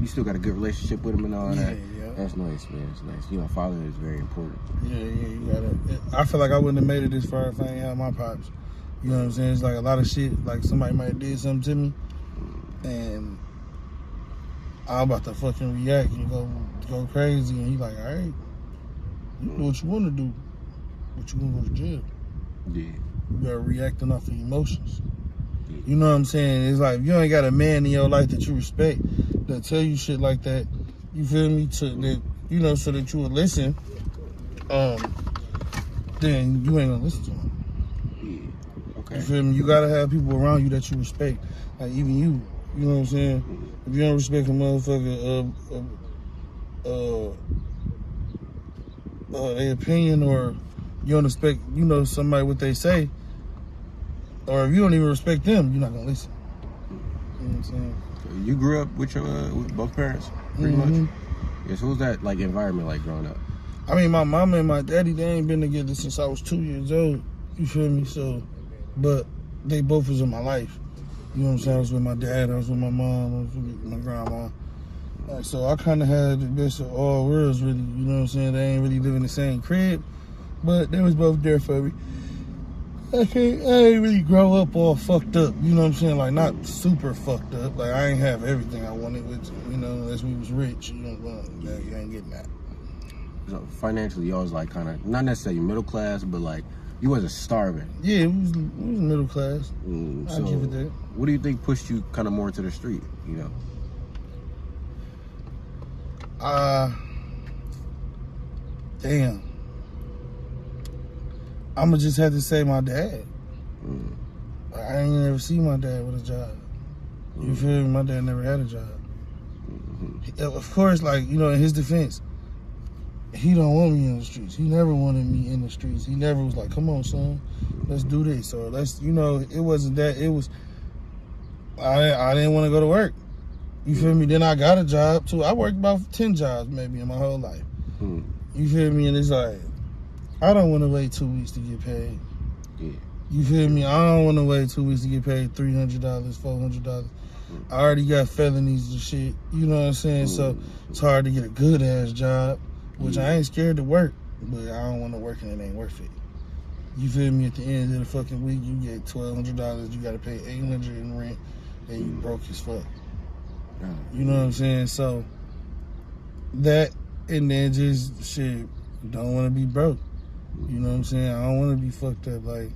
you still got a good relationship with him and all that. Yeah. That's nice, man. That's nice. You know, fatherhood is very important. Yeah, you gotta. I feel like I wouldn't have made it this far if I ain't had my pops. You know what I'm saying? It's like a lot of shit. Like somebody might have did something to me, and I'm about to fucking react and go crazy, and he like, all right, you do what you want to do, but you gonna go to jail. Yeah. You gotta reacting off of emotions. Yeah. You know what I'm saying? It's like if you ain't got a man in your life that you respect that tell you shit like that, you feel me? That you know, so that you would listen. Then you ain't gonna listen to him. Yeah. Okay. You feel me? You gotta have people around you that you respect, like even you. You know what I'm saying? If you don't respect a motherfucker, their opinion, or you don't respect, you know, somebody what they say, or if you don't even respect them, you're not gonna listen. You know what I'm saying? So you grew up with your with both parents, pretty much. Yeah. So what was that like environment like growing up? I mean, my mama and my daddy, they ain't been together since I was 2 years old. You feel me? So, but they both was in my life. You know what I'm saying? I was with my dad, I was with my mom, I was with my grandma. So I kind of had the best of all worlds, really. You know what I'm saying? They ain't really live in the same crib, but they was both there for me. I ain't really grow up all fucked up. You know what I'm saying? Like, not super fucked up. Like, I ain't have everything I wanted, with, you know, unless we was rich. You know, well, you ain't getting that. So financially, y'all was like kind of, not necessarily middle class, but like, you wasn't starving. Yeah, we was middle class. So I'll give it that. What do you think pushed you kind of more to the street, you know? Damn. I'ma just have to say my dad. I ain't never seen my dad with a job. You feel me? My dad never had a job. Of course, like, you know, in his defense, he don't want me in the streets. He never wanted me in the streets. He never was like, come on, son, let's do this. Or let's, you know, it wasn't that. It was, I didn't want to go to work. You feel me? Then I got a job, too. I worked about 10 jobs, maybe, in my whole life. You feel me? And it's like, I don't want to wait 2 weeks to get paid. Yeah. You feel me? I don't want to wait 2 weeks to get paid $300, $400. I already got felonies and shit. You know what I'm saying? So it's hard to get a good ass job, which I ain't scared to work, but I don't want to work and it ain't worth it. You feel me? At the end of the fucking week, you get $1,200. You got to pay $800 in rent, and you broke as fuck. You know what I'm saying? So that, and then just shit, don't want to be broke. You know what I'm saying? I don't want to be fucked up, like.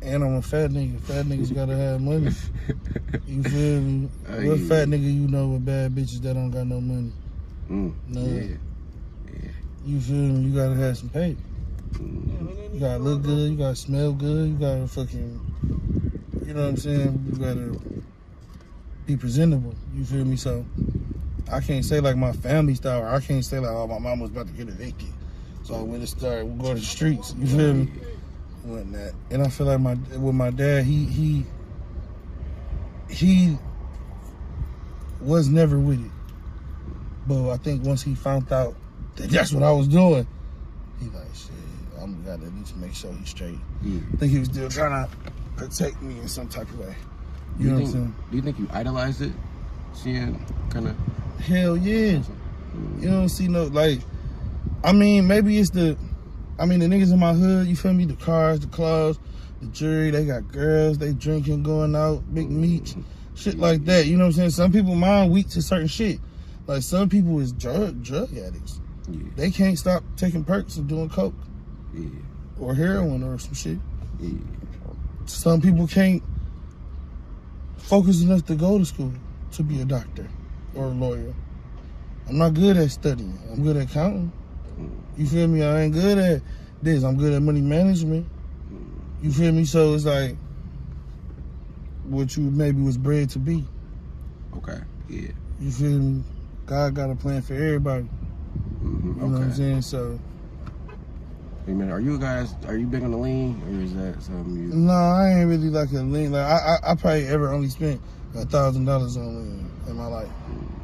And I'm a fat nigga. Fat niggas gotta have money. You feel me? What fat nigga you know with bad bitches that don't got no money? No. Yeah. You feel me? You gotta have some pay. You gotta look good. You gotta smell good. You gotta fucking, you know what I'm saying? You gotta be presentable. You feel me? So I can't say like my family style. Or I can't say like, oh, my mom was about to get evicted, so when it started, we'll go to the streets. You feel me? That. And I feel like with my dad, he was never with it. But I think once he found out that that's what I was doing, he like, shit, I'm gotta at least make sure he's straight. I think he was still trying to protect me in some type of way. You know what I'm saying? Do you think you idolized it? Seeing kind of? Hell yeah. You don't see no, like, I mean, maybe it's the niggas in my hood, you feel me? The cars, the clothes, the jewelry, they got girls, they drinking, going out, big meats, shit like that. You know what I'm saying? Some people mind weak to certain shit. Like some people is drug addicts. Yeah. They can't stop taking perks and doing coke. Yeah. Or heroin or some shit. Yeah. Some people can't focus enough to go to school to be a doctor or a lawyer. I'm not good at studying. I'm good at counting. You feel me? I ain't good at this. I'm good at money management. You feel me? So it's like what you maybe was bred to be. Okay. Yeah. You feel me? God got a plan for everybody. You know what I'm saying? So. Hey man, are you big on the lean, or is that something you? No, I ain't really like a lean. Like I probably ever only spent $1,000 on lean in my life.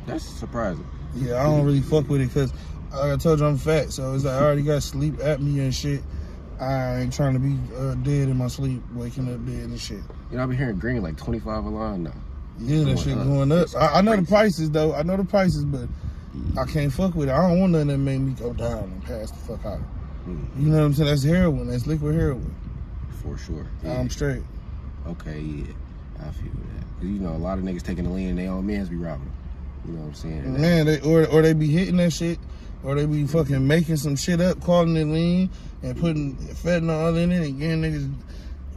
That's surprising. Yeah, I don't really fuck with it because. Like I told you, I'm fat, so it's like I already got sleep apnea and shit. I ain't trying to be dead in my sleep, waking up dead and shit. You know, I've been hearing green like 25 a line now. Yeah, that shit going up. I know the prices though. I know the prices, but I can't fuck with it. I don't want nothing that make me go down and pass the fuck out. You know what I'm saying? That's heroin. That's liquid heroin. For sure. Yeah. I'm straight. Okay, yeah. I feel that. Cause you know, a lot of niggas taking the lean and they own mans be robbing them. You know what I'm saying? Man, or they be hitting that shit, or they be fucking making some shit up, calling it lean, and putting fentanyl in it, and getting niggas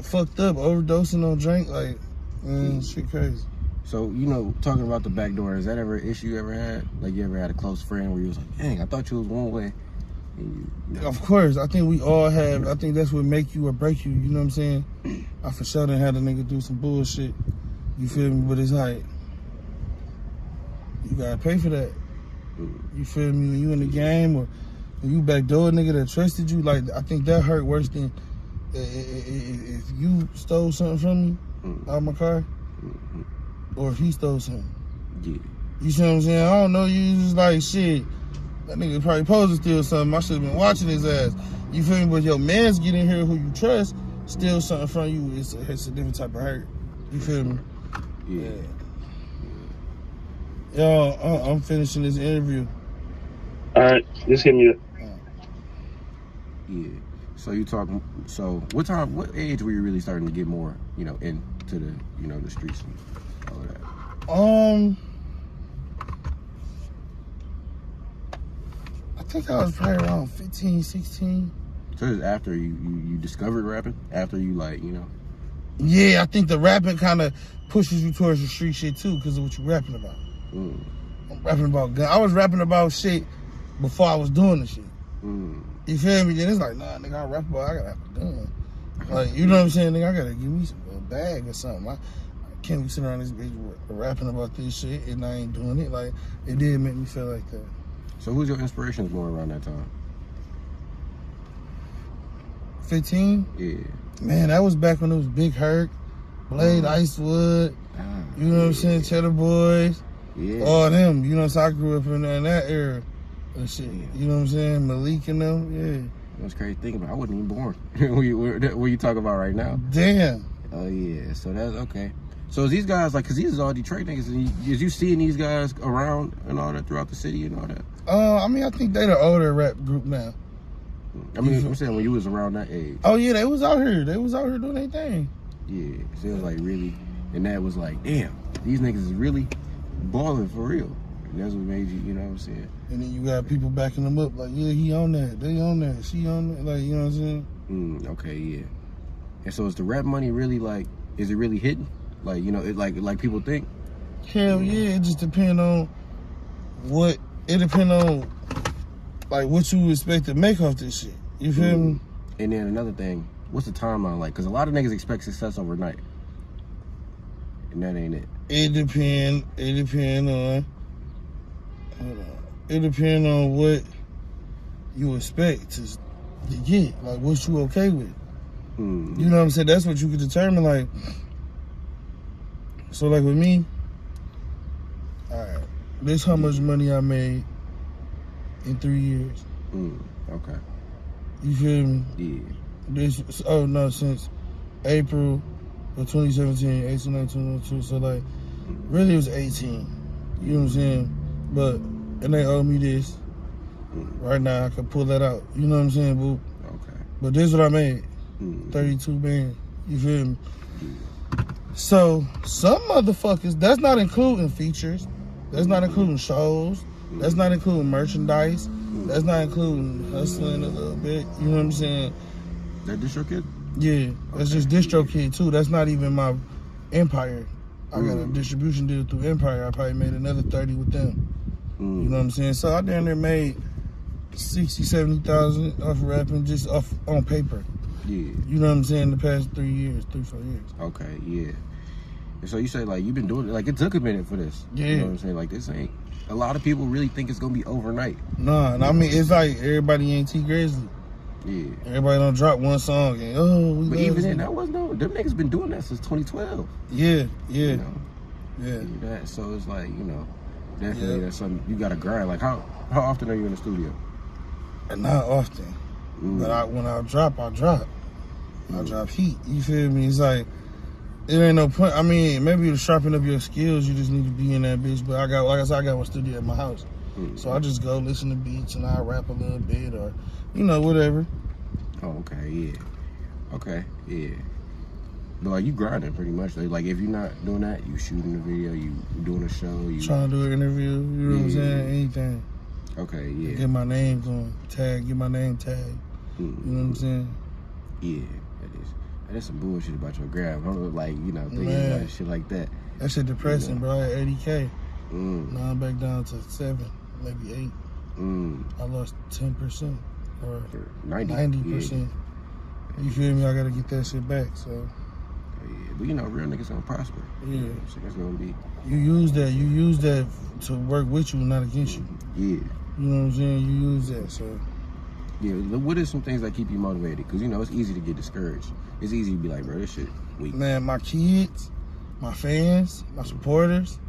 fucked up, overdosing on drink. Like, man, shit crazy. So, you know, talking about the back door, is that ever an issue you ever had? Like, you ever had a close friend where you was like, dang, I thought you was one way. And you know. Of course, I think we all have. I think that's what make you or break you. You know what I'm saying? I for sure done had a nigga do some bullshit. You feel me? But it's like, you gotta pay for that. You feel me? When you in the game or when you backdoor a nigga that trusted you, like, I think that hurt worse than if you stole something from me out of my car, or if he stole something. Yeah. You see what I'm saying? I don't know, you just like, shit, that nigga probably supposed to steal something. I should have been watching his ass. You feel me? But your mans get in here who you trust, steal something from you, it's a different type of hurt. You feel me? Yeah. Yo, I'm finishing this interview. All right, just hit me up. Yeah. So you talking? So what age were you really starting to get more, you know, into the, you know, the streets and all of that? I think I was probably around 15, 16. So it was after you discovered rapping? After you, like, you know? Yeah, I think the rapping kind of pushes you towards the street shit too, because of what you're rapping about. I'm rapping about gun. I was rapping about shit before I was doing the shit. You feel me? Then it's like, nah, nigga, I rap about, I gotta have a gun. Like, you know what I'm saying? Nigga, I gotta give me a bag or something. I can't be sitting around this bitch rapping about this shit and I ain't doing it. Like, it did make me feel like that. So who's your inspirations more around that time? 15? Yeah. Man, that was back when it was Big Herc, Blade, Icewood, you know what I'm saying, Cheddar Boys, all them. You know, so I grew up in that era and shit. You know what I'm saying? Malik and them, yeah. That's crazy thinking about. I wasn't even born. What you talking about right now? Damn. Oh yeah. So that's okay. So is these guys like? Cause these is all Detroit niggas. Is you seeing these guys around and all that throughout the city and all that? I mean, I think they the older rap group now. I mean, I'm saying when you was around that age. Oh yeah, they was out here. They was out here doing their thing. Yeah. So it was like really, and that was like, damn, these niggas is really balling for real. And that's what made you, you know what I'm saying? And then you got people backing them up, like, yeah, he on that, they on that, she on that, like, you know what I'm saying? Okay, yeah. And so is the rap money really like, is it really hidden? Like, you know, it like people think? Hell yeah, it just depends on what you expect to make off this shit. You feel me? And then another thing, what's the timeline like? Because a lot of niggas expect success overnight. And that ain't it. It depends on what you expect to get, like what you okay with. You know what I'm saying? That's what you can determine, like. So like with me, all right, this how much money I made in 3 years. Okay. You feel me? Yeah. Since April of 2017, 18, 19, 22. So like, really it was 18. You know what I'm saying? But, and they owe me this. Right now I can pull that out. You know what I'm saying, boo? Okay. But this is what I made. 32 bands. You feel me? So, some motherfuckers, that's not including features. That's not including shows. That's not including merchandise. That's not including hustling a little bit. You know what I'm saying? That Distro Kid? Yeah, that's just Distro Kid too. That's not even my Empire. I got a distribution deal through Empire. I probably made another 30 with them. You know what I'm saying? So I down there made 60, 70,000 off rapping just off on paper. Yeah. You know what I'm saying? The past 3 years, 4 years. Okay, yeah. And so you say like you've been doing it, like it took a minute for this. Yeah. You know what I'm saying? Like this ain't, a lot of people really think it's gonna be overnight. Nah, and I mean, it's like everybody ain't T Grizzly. Yeah. Everybody don't drop one song and, But even then, that was them niggas been doing that since 2012. Yeah. You know? Yeah. That, so it's like, you know, definitely that's something you gotta grind. Like how often are you in the studio? And not often. But when I drop, I drop. I drop heat. You feel me? It's like, it ain't no point. I mean, maybe to sharpen up your skills, you just need to be in that bitch. But I got, like I said, I got one studio at my house. So I just go listen to beats and I rap a little bit or, you know, whatever. Oh, okay, yeah. Okay, yeah. But like you grinding pretty much. Like if you're not doing that, you shooting a video, you doing a show, you trying to do an interview, you know what I'm saying? Anything. Okay, yeah. Get my name going. Get my name tagged. You know what I'm saying? Yeah, that is. That's some bullshit about your grab. I'm like, you know, thinking about shit like that. That shit depressing, bro. I had 80K. Now I'm back down to 7, maybe 8. I lost 10% or 90%. Yeah. You feel me? I gotta get that shit back. So. Yeah, but you know, real niggas gonna prosper. Yeah. It's gonna be. You use that to work with you, not against you. Yeah. You know what I'm saying? You use that, so. Yeah, what are some things that keep you motivated? Because, you know, it's easy to get discouraged. It's easy to be like, bro, this shit weak. Man, my kids, my fans, my supporters,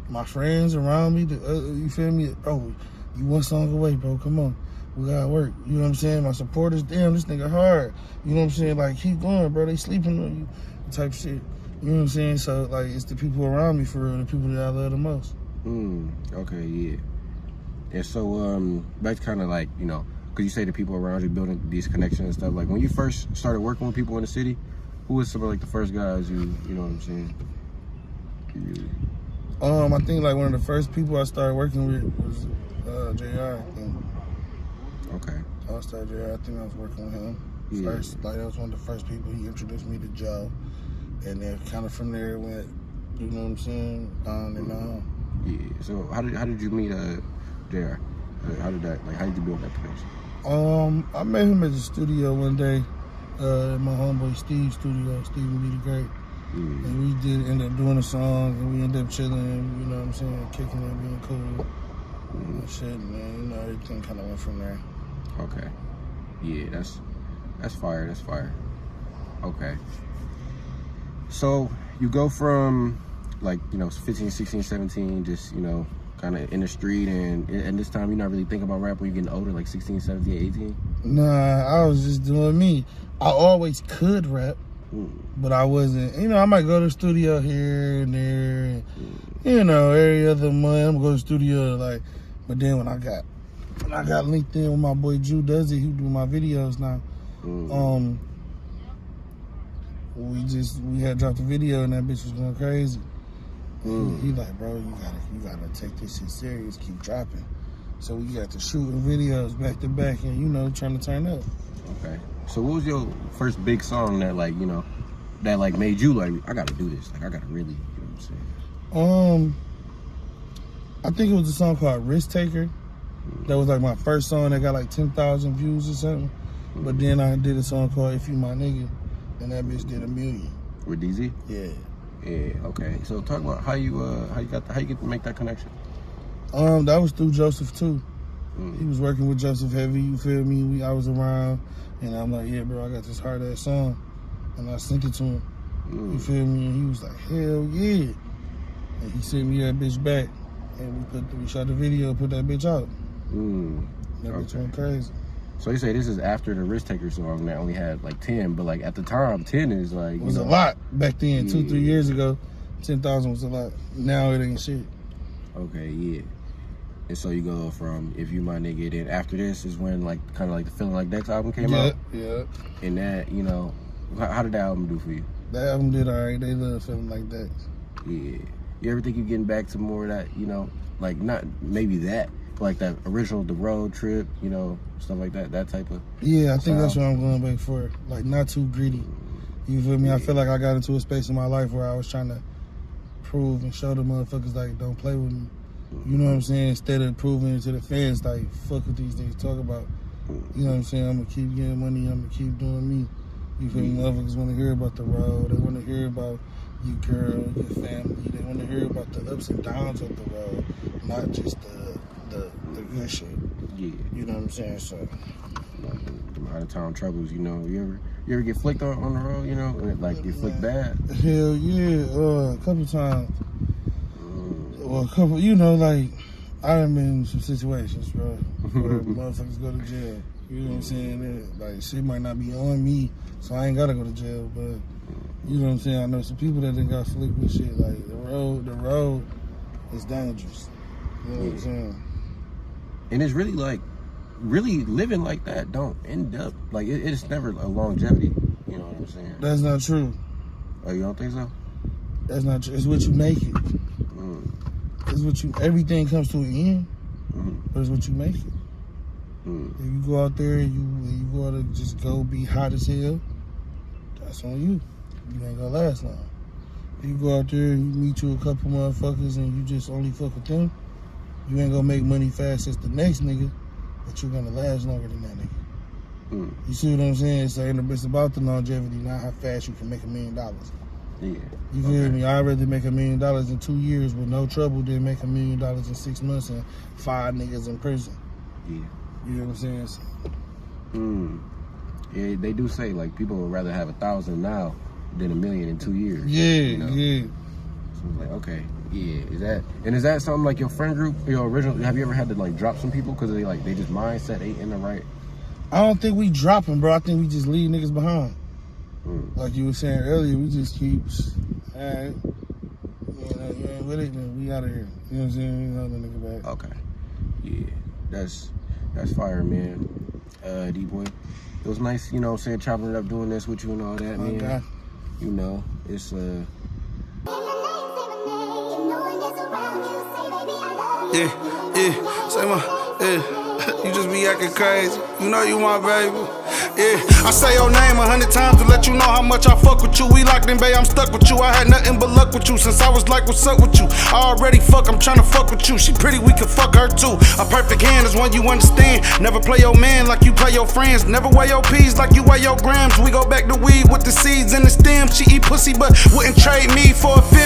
my friends around me, you feel me? Bro, you one song away, bro, come on. We gotta work. You know what I'm saying? My supporters, damn, this nigga hard. You know what I'm saying? Like, keep going, bro. They sleeping on you type shit. You know what I'm saying? So, like, it's the people around me, for real, the people that I love the most. Okay, yeah. And so, that's kind of like, you know, because you say the people around you building these connections and stuff. Like when you first started working with people in the city, who was some of like the first guys you know what I'm saying? I think like one of the first people I started working with was JR. Okay. I started JR. I think I was working with him first. Like that was one of the first people. He introduced me to Joe, and then kind of from there it went. You know what I'm saying? On and on. Yeah. So how did you meet JR? How did you build that connection? I met him at the studio one day, at my homeboy Steve's studio, Filming BTS. And we did end up doing a song, and we ended up chilling, you know what I'm saying, kicking it, being cool. And shit, man, you know, everything kind of went from there. Okay. Yeah, that's fire, that's fire. Okay. So you go from, like, you know, 15, 16, 17, just, you know, kind of in the street, and this time you're not really thinking about rap when you're getting older, like 16, 17, 18? Nah, I was just doing me. I always could rap, but I wasn't. You know, I might go to the studio here and there, and, you know, every other month I'm gonna go to the studio, like. But then when I got linked in with my boy Drew Does It, he do my videos now. We had dropped a video and that bitch was going crazy. He like, bro, you gotta take this shit serious, keep dropping. So we got to shooting videos back to back, and you know, trying to turn up. Okay. So what was your first big song that, like, you know, that like made you like, I gotta do this, like I gotta really, you know what I'm saying? I think it was a song called RISKTAKER. That was like my first song that got like 10,000 views or something. But then I did a song called If You My Nigga, and that bitch did 1 million. With DZ? Yeah. Yeah, okay. So talk about how you get to make that connection. That was through Joseph too. He was working with Joseph Heavy, you feel me? I was around, and I'm like, yeah, bro, I got this hard ass song, and I sent it to him. You feel me? And he was like, hell yeah. And he sent me that bitch back, and we shot the video, put that bitch out. That bitch went crazy. So you say this is after the RISKTAKER song that only had like 10, but like at the time, 10 is like, it was a lot back then. 2-3 years ago, 10,000 was a lot. Now it ain't shit. Okay, yeah. And so you go from If You My Nigga, then after this is when like kind of like the Feeling Like That album came out. Yeah. And that, you know, how did that album do for you? That album did alright. They love Feeling Like That. Yeah. You ever think you're getting back to more of that, you know, like not maybe that, but like that original The Road Trip, you know, stuff like that, that type of I think that's what I'm going back for. Like not too greedy. You feel me? I feel like I got into a space in my life where I was trying to prove and show the motherfuckers like don't play with me. You know what I'm saying? Instead of proving it to the fans like fuck what these niggas talk about. You know what I'm saying? I'm gonna keep getting money, I'm gonna keep doing me. You feel me? Motherfuckers wanna hear about the road, they wanna hear about you girl, your family, they wanna hear about the ups and downs of the road, not just the good shit. Yeah. You know what I'm saying? So the out of town troubles, you know. You ever get flicked on the road, you know? Like get flicked bad? Hell yeah, a couple times. Well, a couple, you know, like I done been in some situations, bro, where motherfuckers go to jail. You know what I'm saying? Like shit might not be on me, so I ain't gotta go to jail, but You know what I'm saying? I know some people that done got slick with shit. Like the road is dangerous. You know what I'm saying? And it's really like, really living like that don't end up, like it's never a longevity. You know what I'm saying? That's not true. Oh, you don't think so? That's not true. It's what you make it. It's what you, everything comes to an end, but it's what you make it. If you go out there and you go out to just go be hot as hell, that's on you. You ain't gonna last long. If you go out there and you meet you a couple motherfuckers and you just only fuck with them, you ain't gonna make money fast as the next nigga, but you're gonna last longer than that nigga. You see what I'm saying? So it's about the longevity, not how fast you can make $1 million. Yeah. You feel me? I'd rather make $1 million in 2 years with no trouble than make $1 million in 6 months and 5 niggas in prison. Yeah. You know what I'm saying? Yeah, they do say like people would rather have 1,000 now than $1 million in 2 years. Yeah, you know? yeah. So it's like, okay, yeah. Is that something like your friend group, your original? Have you ever had to like drop some people because they just mindset ain't in the right? I don't think we dropping, bro. I think we just leave niggas behind. Like you were saying earlier, we just keep, alright, you ain't with it, then we out of here. You know what I'm saying? We got the nigga back. Okay. Yeah, that's fire, man. D-Boy, it was nice, you know what I'm saying, chopping it up, doing this with you and all that, man. God. You know, it's Say my, you just be acting crazy. You know you my baby. Yeah, I say your name 100 times to let you know how much I fuck with you. We locked in, babe, I'm stuck with you. I had nothing but luck with you since I was like, what's up with you? I already fuck, I'm tryna fuck with you. She pretty, we can fuck her too. A perfect hand is one you understand. Never play your man like you play your friends. Never weigh your peas like you weigh your grams. We go back to weed with the seeds and the stem. She eat pussy but wouldn't trade me for a fit.